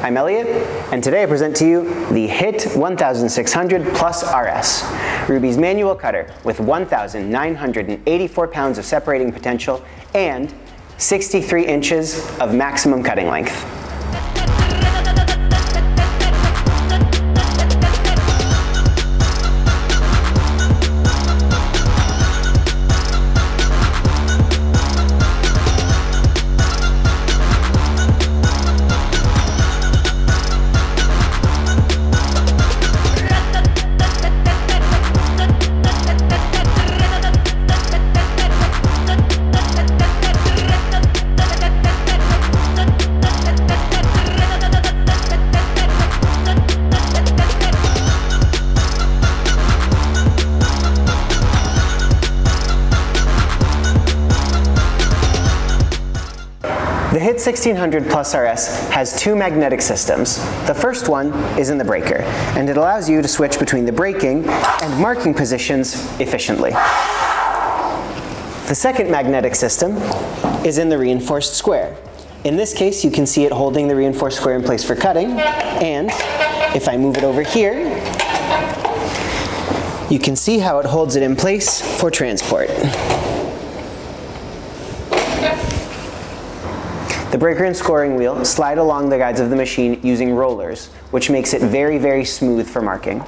I'm Elliot, and today I present to you the HIT 1600 Plus RS, RUBI's manual cutter with 1,984 pounds of separating potential and 63 inches of maximum cutting length. The HIT 1600 Plus RS has two magnetic systems. The first one is in the breaker, and it allows you to switch between the braking and marking positions efficiently. The second magnetic system is in the reinforced square. In this case, you can see it holding the reinforced square in place for cutting, and if I move it over here, you can see how it holds it in place for transport. The breaker and scoring wheel slide along the guides of the machine using rollers, which makes it very, very smooth for marking.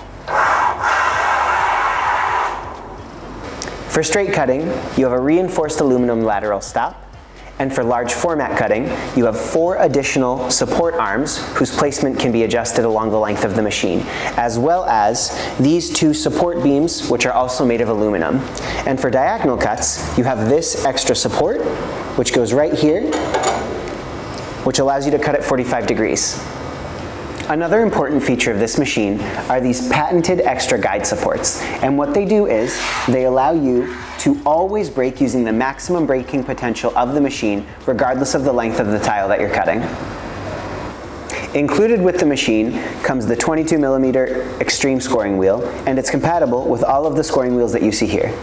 For straight cutting, you have a reinforced aluminum lateral stop, and for large format cutting, you have 4 additional support arms whose placement can be adjusted along the length of the machine, as well as these 2 support beams, which are also made of aluminum. And for diagonal cuts, you have this extra support, which goes right here, which allows you to cut at 45 degrees. Another important feature of this machine are these patented extra guide supports, and what they do is they allow you to always brake using the maximum braking potential of the machine regardless of the length of the tile that you're cutting. Included with the machine comes the 22mm extreme scoring wheel, and it's compatible with all of the scoring wheels that you see here.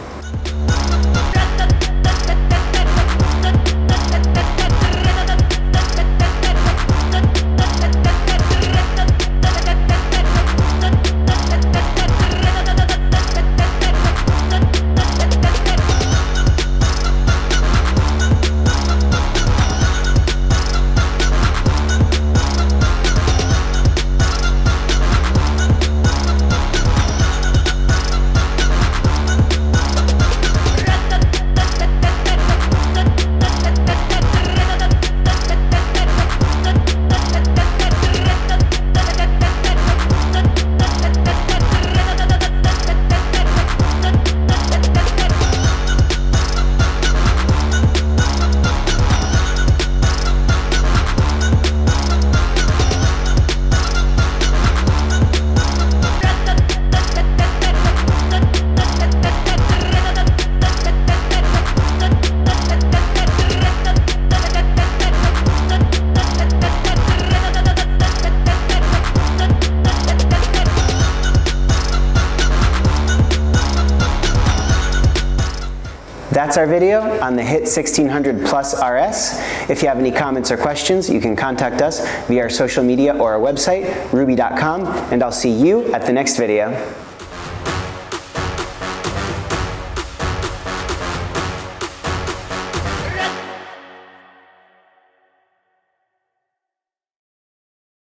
That's our video on the HIT 1600 Plus RS. If you have any comments or questions, you can contact us via our social media or our website, rubi.com, and I'll see you at the next video.